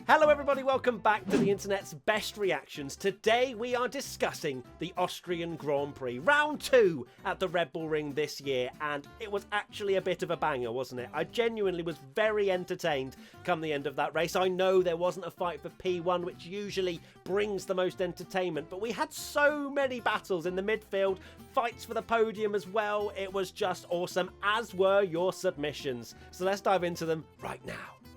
Hello everybody, welcome back to the internet's best reactions. Today we are discussing the Austrian Grand Prix, round 2 at the Red Bull Ring this year, and it was actually a bit of a banger, wasn't it? I genuinely was very entertained come the end of that race. I know there wasn't a fight for P1, which usually brings the most entertainment, but we had so many battles in the midfield, fights for the podium as well. It was just awesome, as were your submissions. So let's dive into them right now.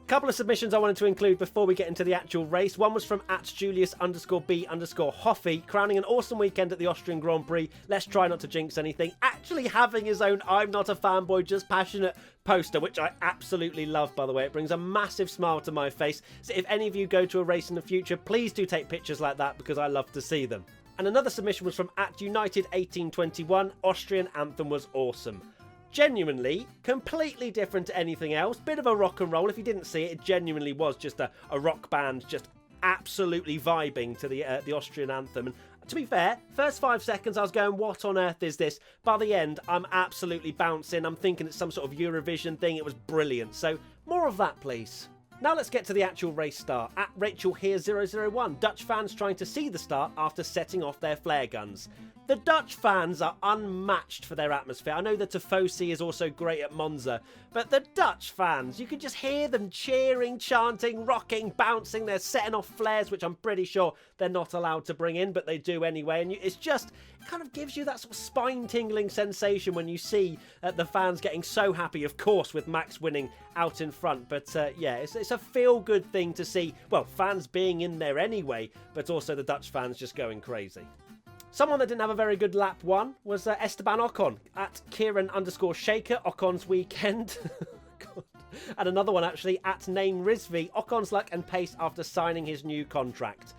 Couple of submissions I wanted to include before we get into the actual race. One was from @Julius_B_Hoffy, crowning an awesome weekend at the Austrian Grand Prix. Let's try not to jinx anything. Actually having his own I'm not a fanboy, just passionate poster, which I absolutely love, by the way. It brings a massive smile to my face. So if any of you go to a race in the future, please do take pictures like that because I love to see them. And another submission was from @United1821. Austrian anthem was awesome. Genuinely, completely different to anything else. Bit of a rock and roll. If you didn't see it, it genuinely was just a rock band just absolutely vibing to the Austrian anthem. And to be fair, first 5 seconds I was going, what on earth is this? By the end, I'm absolutely bouncing. I'm thinking it's some sort of Eurovision thing. It was brilliant. So more of that, please. Now let's get to the actual race start. @RachelHere001, Dutch fans trying to see the start after setting off their flare guns. The Dutch fans are unmatched for their atmosphere. I know the Tifosi is also great at Monza, but the Dutch fans, you can just hear them cheering, chanting, rocking, bouncing. They're setting off flares, which I'm pretty sure they're not allowed to bring in, but they do anyway. And it kind of gives you that sort of spine-tingling sensation when you see the fans getting so happy, of course, with Max winning out in front. But yeah, it's a feel-good thing to see, well, fans being in there anyway, but also the Dutch fans just going crazy. Someone that didn't have a very good lap one was Esteban Ocon, @Kieran_Shaker, Ocon's weekend. God. And another one actually, @Name Rizvi, Ocon's luck and pace after signing his new contract.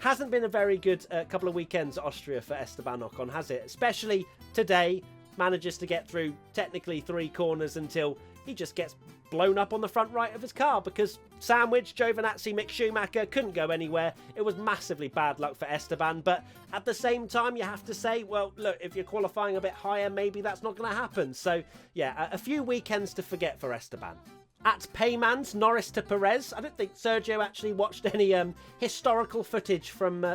Hasn't been a very good couple of weekends at Austria for Esteban Ocon, has it? Especially today, manages to get through technically 3 corners until he just gets blown up on the front right of his car because Sandwich, Giovinazzi, Mick Schumacher couldn't go anywhere. It was massively bad luck for Esteban, but at the same time you have to say, well, look, if you're qualifying a bit higher, maybe that's not going to happen. So yeah, a few weekends to forget for Esteban. @Paymans, Norris to Perez. I don't think Sergio actually watched any historical footage from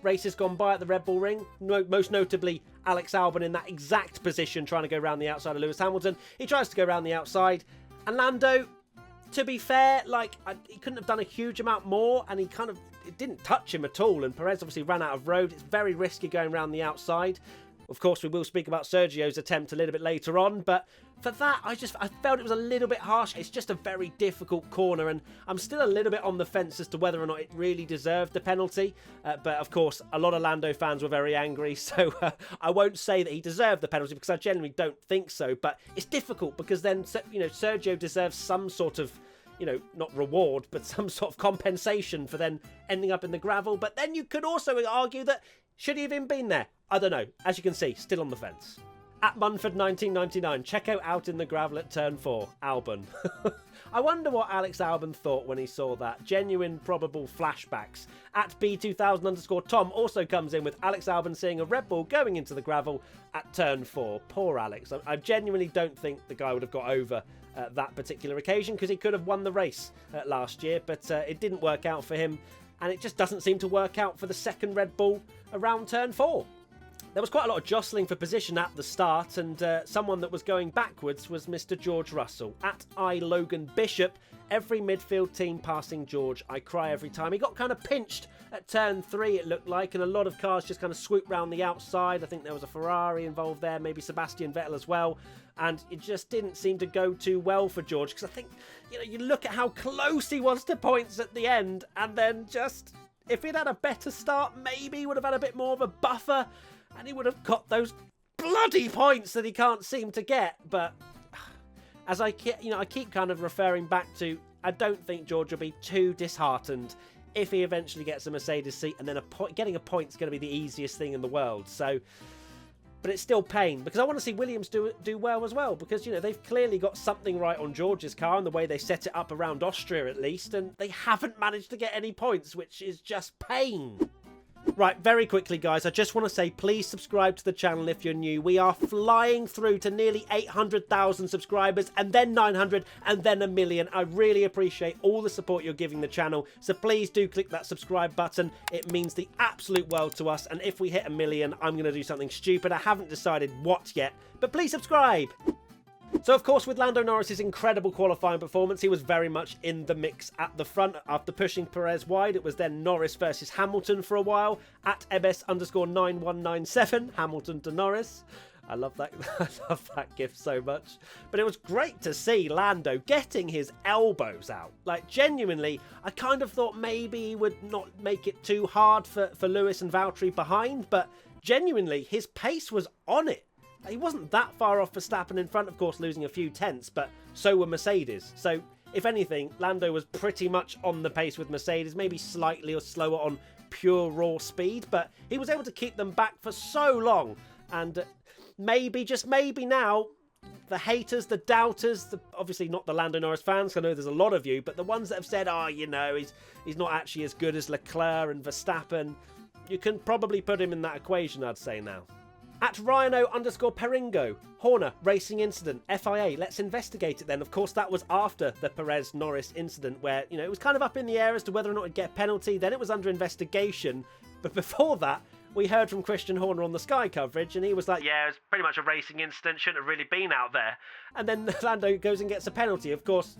races gone by at the Red Bull Ring. Most notably, Alex Albon in that exact position trying to go around the outside of Lewis Hamilton. He tries to go around the outside. And Lando, to be fair, he couldn't have done a huge amount more, and it didn't touch him at all. And Perez obviously ran out of road. It's very risky going around the outside. Of course, we will speak about Sergio's attempt a little bit later on, but for that, I felt it was a little bit harsh. It's just a very difficult corner, and I'm still a little bit on the fence as to whether or not it really deserved the penalty. But of course, a lot of Lando fans were very angry, so I won't say that he deserved the penalty because I genuinely don't think so. But it's difficult because then, Sergio deserves some sort of, not reward, but some sort of compensation for then ending up in the gravel. But then you could also argue that should he have even been there? I don't know. As you can see, still on the fence. @Munford1999, Checo out in the gravel at turn 4, Albon. I wonder what Alex Albon thought when he saw that. Genuine probable flashbacks. @B2000_Tom also comes in with Alex Albon seeing a Red Bull going into the gravel at turn 4. Poor Alex. I genuinely don't think the guy would have got over that particular occasion because he could have won the race last year, but it didn't work out for him, and it just doesn't seem to work out for the second Red Bull around turn 4. There was quite a lot of jostling for position at the start, and someone that was going backwards was Mr. George Russell. @ILoganBishop, every midfield team passing George. I cry every time. He got kind of pinched at turn 3, it looked like, and a lot of cars just kind of swooped round the outside. I think there was a Ferrari involved there, maybe Sebastian Vettel as well, and it just didn't seem to go too well for George, because I think, you look at how close he was to points at the end, and then just, if he'd had a better start, maybe he would have had a bit more of a buffer, and he would have got those bloody points that he can't seem to get. But as I keep kind of referring back to, I don't think George will be too disheartened if he eventually gets a Mercedes seat, and then getting a point's going to be the easiest thing in the world. So, but it's still pain because I want to see Williams do well as well, because they've clearly got something right on George's car and the way they set it up around Austria at least, and they haven't managed to get any points, which is just pain. Right, very quickly, guys, I just want to say please subscribe to the channel if you're new. We are flying through to nearly 800,000 subscribers, and then 900, and then 1 million. I really appreciate all the support you're giving the channel, so please do click that subscribe button. It means the absolute world to us, and if we hit 1 million, I'm going to do something stupid. I haven't decided what yet, but please subscribe. So, of course, with Lando Norris's incredible qualifying performance, he was very much in the mix at the front. After pushing Perez wide, it was then Norris versus Hamilton for a while. At MS_9197, Hamilton to Norris. I love that. I love that gif so much. But it was great to see Lando getting his elbows out. Like, genuinely, I kind of thought maybe he would not make it too hard for Lewis and Valtteri behind. But genuinely, his pace was on it. He wasn't that far off Verstappen in front, of course, losing a few tenths, but so were Mercedes. So, if anything, Lando was pretty much on the pace with Mercedes, maybe slightly or slower on pure raw speed, but he was able to keep them back for so long. And maybe, just maybe now, the haters, the doubters, obviously not the Lando Norris fans, I know there's a lot of you, but the ones that have said, oh, you know, he's not actually as good as Leclerc and Verstappen, you can probably put him in that equation, I'd say now. At Rhino_Peringo, Horner, racing incident, FIA, let's investigate it then. Of course, that was after the Perez-Norris incident where, you know, it was kind of up in the air as to whether or not it'd get a penalty. Then it was under investigation. But before that, we heard from Christian Horner on the Sky coverage, and he was like, yeah, it was pretty much a racing incident, shouldn't have really been out there. And then Lando goes and gets a penalty. Of course,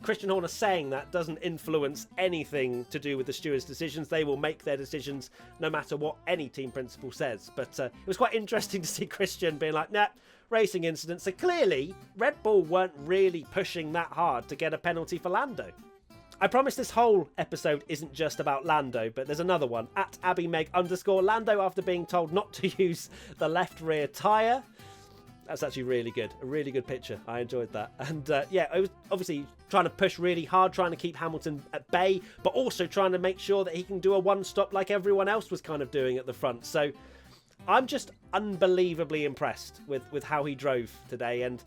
Christian Horner saying that doesn't influence anything to do with the stewards' decisions. They will make their decisions no matter what any team principal says. But it was quite interesting to see Christian being like, nah, racing incident. So clearly, Red Bull weren't really pushing that hard to get a penalty for Lando. I promise this whole episode isn't just about Lando, but there's another one. At AbbyMeg_, Lando, after being told not to use the left rear tyre. That's actually really good. A really good picture. I enjoyed that. And yeah, I was obviously trying to push really hard, trying to keep Hamilton at bay, but also trying to make sure that he can do a one-stop like everyone else was kind of doing at the front. So I'm just unbelievably impressed with how he drove today. And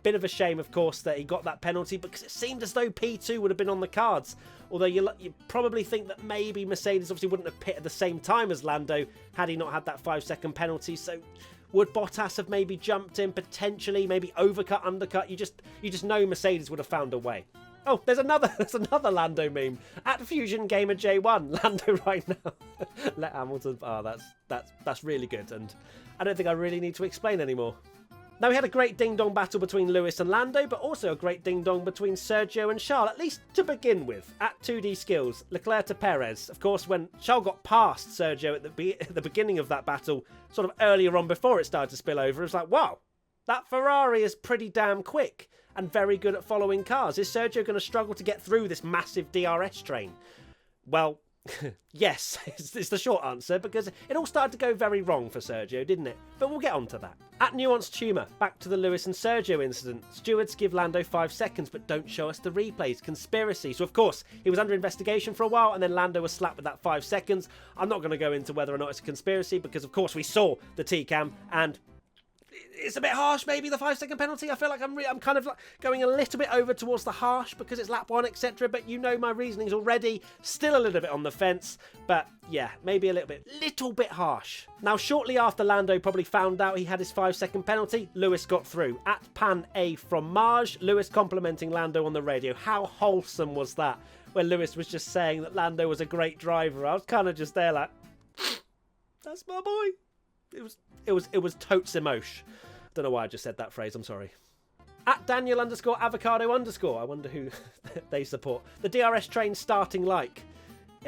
bit of a shame, of course, that he got that penalty because it seemed as though P2 would have been on the cards. Although you probably think that maybe Mercedes obviously wouldn't have pit at the same time as Lando had he not had that 5-second penalty. So would Bottas have maybe jumped in potentially, maybe overcut, undercut? You just know Mercedes would have found a way. Oh, there's another Lando meme. At Fusion Gamer J1, Lando right now. Let Hamilton. Oh, that's really good, and I don't think I really need to explain anymore. Now, we had a great ding-dong battle between Lewis and Lando, but also a great ding-dong between Sergio and Charles, at least to begin with. At 2D Skills, Leclerc to Perez. Of course, when Charles got past Sergio at the beginning of that battle, sort of earlier on before it started to spill over, it was like, wow, that Ferrari is pretty damn quick and very good at following cars. Is Sergio going to struggle to get through this massive DRS train? Well, yes, it's the short answer, because it all started to go very wrong for Sergio, didn't it? But we'll get on to that. At Nuanced Tumour, back to the Lewis and Sergio incident. Stewards give Lando 5 seconds, but don't show us the replays. Conspiracy. So, of course, he was under investigation for a while, and then Lando was slapped with that 5 seconds. I'm not going to go into whether or not it's a conspiracy, because, of course, we saw the T-cam, and it's a bit harsh, maybe, the 5-second penalty. I feel like I'm kind of like going a little bit over towards the harsh because it's lap 1, etc. But you know my reasonings already. Still a little bit on the fence. But yeah, maybe a little bit harsh. Now, shortly after Lando probably found out he had his 5-second penalty, Lewis got through. At Pan A from Marge, Lewis complimenting Lando on the radio. How wholesome was that? When Lewis was just saying that Lando was a great driver. I was kind of just there like, that's my boy. It was totes emosh. Don't know why I just said that phrase, I'm sorry. At Daniel_avocado_, I wonder who they support. The DRS train starting like.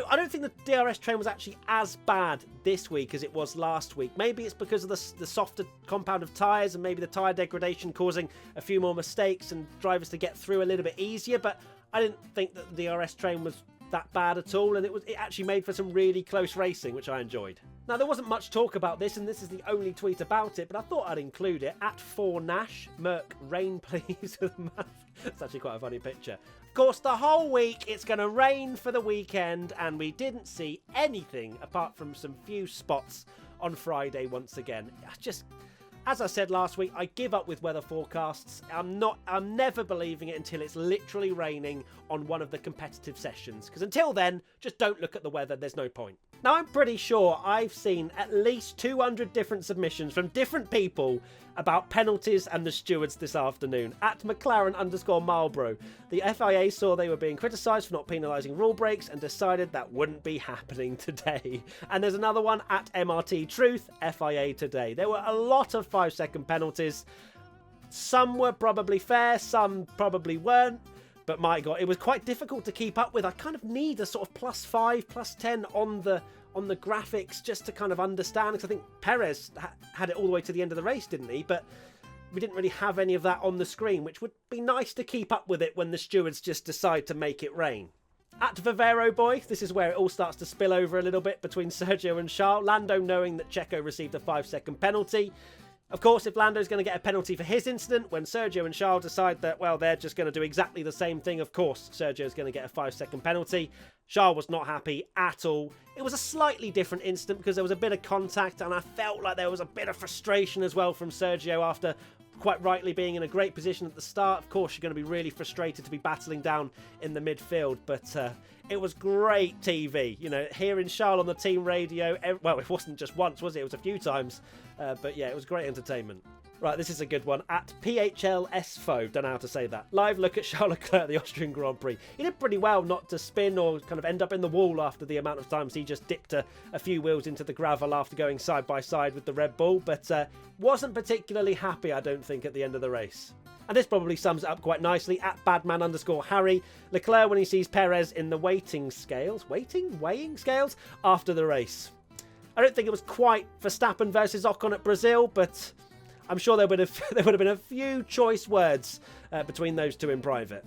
I don't think the DRS train was actually as bad this week as it was last week. Maybe it's because of the softer compound of tyres and maybe the tyre degradation causing a few more mistakes and drivers to get through a little bit easier, but I didn't think that the DRS train was that bad at all, and it actually made for some really close racing, which I enjoyed. Now, there wasn't much talk about this, and this is the only tweet about it, but I thought I'd include it. At 4Nash, Merc, rain please. It's actually quite a funny picture. Of course, the whole week it's going to rain for the weekend, and we didn't see anything apart from some few spots on Friday once again. As I said last week, I give up with weather forecasts. I'm never believing it until it's literally raining on one of the competitive sessions. Because until then, just don't look at the weather. There's no point. Now, I'm pretty sure I've seen at least 200 different submissions from different people about penalties and the stewards this afternoon. At McLaren_Marlborough, the FIA saw they were being criticised for not penalising rule breaks and decided that wouldn't be happening today. And there's another one at MRT Truth, FIA today. There were a lot of 5-second penalties. Some were probably fair, some probably weren't. But my God, it was quite difficult to keep up with. I kind of need a sort of +5, +10 on the graphics just to kind of understand. Because I think Perez had it all the way to the end of the race, didn't he? But we didn't really have any of that on the screen, which would be nice to keep up with it when the stewards just decide to make it rain. At Vivero Boy, this is where it all starts to spill over a little bit between Sergio and Charles. Lando knowing that Checo received a 5-second penalty. Of course, if Lando's going to get a penalty for his incident, when Sergio and Charles decide that, well, they're just going to do exactly the same thing, of course, Sergio's going to get a 5-second penalty. Charles was not happy at all. It was a slightly different incident because there was a bit of contact, and I felt like there was a bit of frustration as well from Sergio after quite rightly being in a great position at the start. Of course, you're going to be really frustrated to be battling down in the midfield, but it was great TV. You know, hearing Charles on the team radio, well, it wasn't just once, was it? It was a few times. But yeah, it was great entertainment. Right, this is a good one. At PHLSFO, don't know how to say that. Live look at Charles Leclerc at the Austrian Grand Prix. He did pretty well not to spin or kind of end up in the wall after the amount of times he just dipped a few wheels into the gravel after going side by side with the Red Bull, but wasn't particularly happy, I don't think, at the end of the race. And this probably sums it up quite nicely. At Badman_Harry, Leclerc when he sees Perez in the weighing scales after the race. I don't think it was quite Verstappen versus Ocon at Brazil, but I'm sure there would have been a few choice words between those two in private.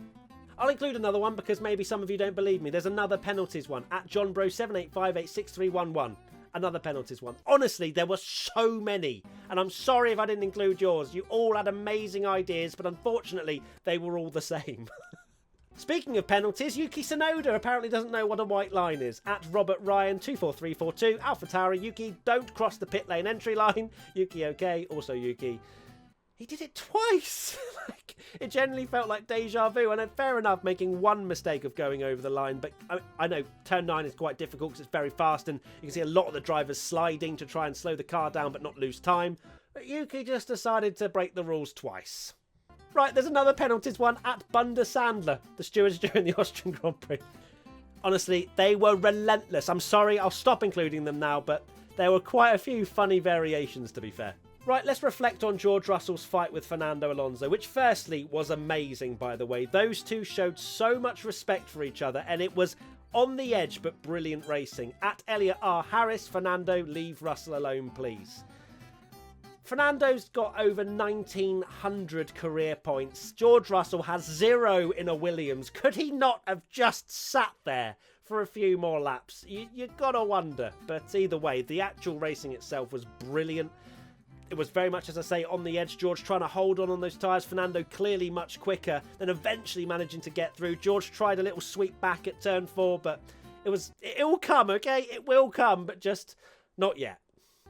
I'll include another one because maybe some of you don't believe me. There's another penalties one at JohnBro78586311. Another penalties one. Honestly, there were so many, and I'm sorry if I didn't include yours. You all had amazing ideas, but unfortunately, they were all the same. Speaking of penalties, Yuki Tsunoda apparently doesn't know what a white line is. At Robert Ryan 24342, AlphaTauri, Yuki, don't cross the pit lane entry line. Yuki, okay, also Yuki. He did it twice. Like, it generally felt like deja vu, and fair enough, making one mistake of going over the line, but I know turn 9 is quite difficult because it's very fast, and you can see a lot of the drivers sliding to try and slow the car down but not lose time. But Yuki just decided to break the rules twice. Right, there's another penalties one at Bunder Sandler, the stewards during the Austrian Grand Prix. Honestly, they were relentless. I'm sorry, I'll stop including them now, but there were quite a few funny variations, to be fair. Right, let's reflect on George Russell's fight with Fernando Alonso, which firstly was amazing, by the way. Those two showed so much respect for each other, and it was on the edge but brilliant racing. At Elliot R. Harris, Fernando, leave Russell alone, please. Fernando's got over 1,900 career points. George Russell has 0 in a Williams. Could he not have just sat there for a few more laps? You've got to wonder. But either way, the actual racing itself was brilliant. It was very much, as I say, on the edge. George trying to hold on those tyres. Fernando clearly much quicker, then eventually managing to get through. George tried a little sweep back at turn 4, but it will come, okay? It will come, but just not yet.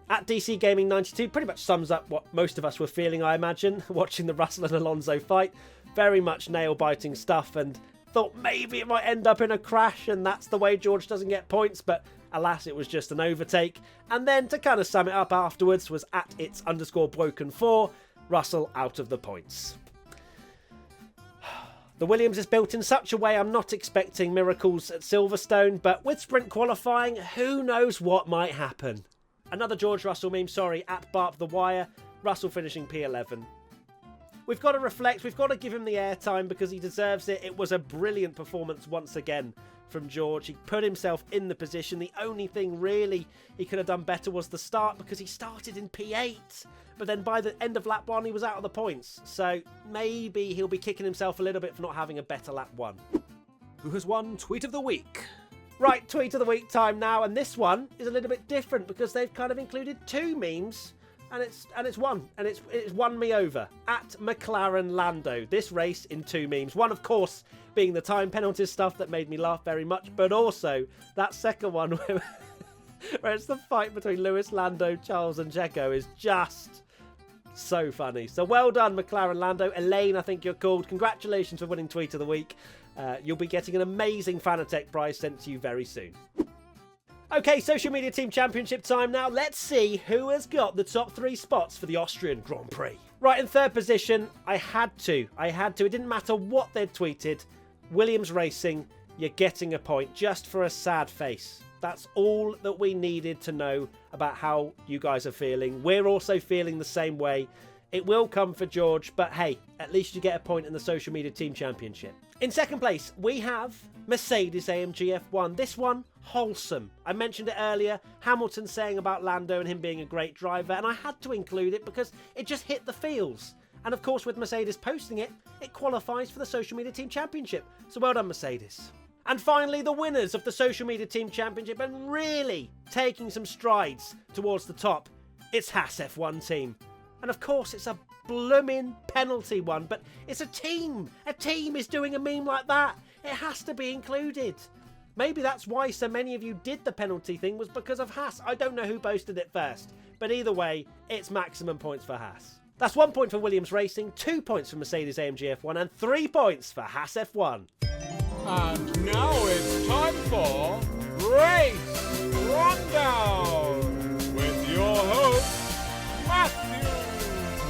At DC Gaming 92 pretty much sums up what most of us were feeling, I imagine, watching the Russell and Alonso fight. Very much nail-biting stuff, and thought maybe it might end up in a crash, and that's the way George doesn't get points, but alas, it was just an overtake. And then to kind of sum it up afterwards was at its_broken4, Russell out of the points. The Williams is built in such a way I'm not expecting miracles at Silverstone, but with sprint qualifying, who knows what might happen. Another George Russell meme, sorry, at Barp the Wire, Russell finishing P11. We've got to reflect, we've got to give him the airtime because he deserves it. It was a brilliant performance once again from George. He put himself in the position. The only thing really he could have done better was the start because he started in P8. But then by the end of lap 1, he was out of the points. So maybe he'll be kicking himself a little bit for not having a better lap 1. Who has won Tweet of the Week? Right, Tweet of the Week time now, and this one is a little bit different because they've kind of included 2 memes, and it's won me over. At McLaren Lando, this race in 2 memes. One, of course, being the time penalties stuff that made me laugh very much, but also that second one where it's the fight between Lewis, Lando, Charles and Checo is just so funny. So well done, McLaren Lando. Elaine, I think you're called. Congratulations for winning Tweet of the Week. You'll be getting an amazing Fanatec prize sent to you very soon. Okay, social media team championship time now. Let's see who has got the top 3 spots for the Austrian Grand Prix. Right, in third position, I had to. It didn't matter what they'd tweeted. Williams Racing, you're getting a point just for a sad face. That's all that we needed to know about how you guys are feeling. We're also feeling the same way. It will come for George, but hey, at least you get a point in the social media team championship. In second place, we have Mercedes-AMG F1. This one, wholesome. I mentioned it earlier, Hamilton saying about Lando and him being a great driver, and I had to include it because it just hit the feels. And of course, with Mercedes posting it, it qualifies for the social media team championship. So well done, Mercedes. And finally, the winners of the social media team championship and really taking some strides towards the top. It's Haas F1 team. And of course, it's a blooming penalty one, but it's a team. A team is doing a meme like that. It has to be included. Maybe that's why so many of you did the penalty thing, was because of Haas. I don't know who posted it first, but either way, it's maximum points for Haas. That's 1 point for Williams Racing, 2 points for Mercedes-AMG F1, and 3 points for Haas F1. And now it's time for Race Rundown with your host, Matthew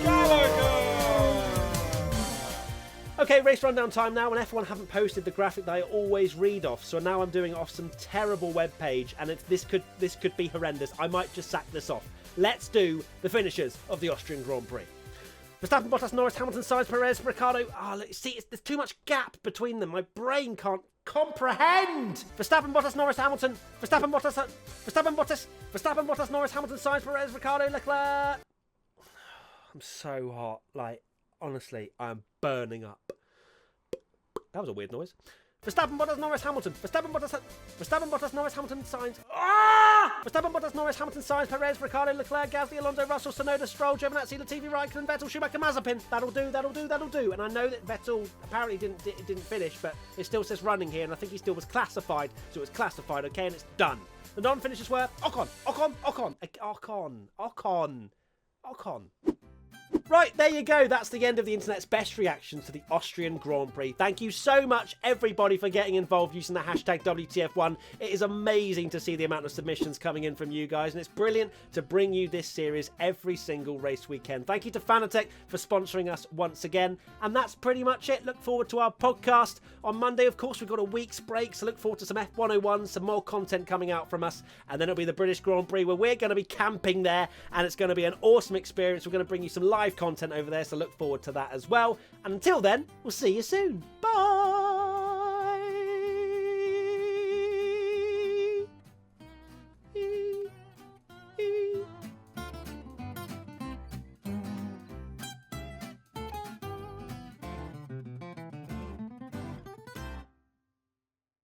Gallagher. Okay, race rundown time now, and F1 haven't posted the graphic that I always read off, so now I'm doing it off some terrible web page, and this could be horrendous. I might just sack this off. Let's do the finishers of the Austrian Grand Prix. Verstappen, Bottas, Norris, Hamilton, Sainz, Perez, Ricciardo. See, there's too much gap between them. My brain can't comprehend. Verstappen, Bottas, Norris, Hamilton. Verstappen, Bottas, Norris, Hamilton, Sainz, Perez, Ricciardo, Leclerc. I'm so hot. Like, honestly, I'm burning up. That was a weird noise. Verstappen, Bottas, Norris, Hamilton. Verstappen, Bottas, Norris, Hamilton, Sainz. Verstappen, Bottas, Norris, Hamilton, Sainz, Perez, Ricciardo, Leclerc, Gasly, Alonso, Russell, Tsunoda, Stroll, Giovinazzi, Latifi, Raikkonen, Vettel, Schumacher, Mazepin. That'll do. And I know that Vettel apparently didn't finish, but it still says running here, and I think he still was classified, so it was classified, okay, and it's done. The non-finishers were Ocon. Right, there you go. That's the end of the internet's best reactions to the Austrian Grand Prix. Thank you so much, everybody, for getting involved using the hashtag WTF1. It is amazing to see the amount of submissions coming in from you guys, and it's brilliant to bring you this series every single race weekend. Thank you to Fanatec for sponsoring us once again, and that's pretty much it. Look forward to our podcast on Monday. Of course, we've got a week's break, so look forward to some F101, some more content coming out from us, and then it'll be the British Grand Prix, where we're going to be camping there, and it's going to be an awesome experience. We're going to bring you some live content over there, so look forward to that as well. And until then, we'll see you soon. Bye!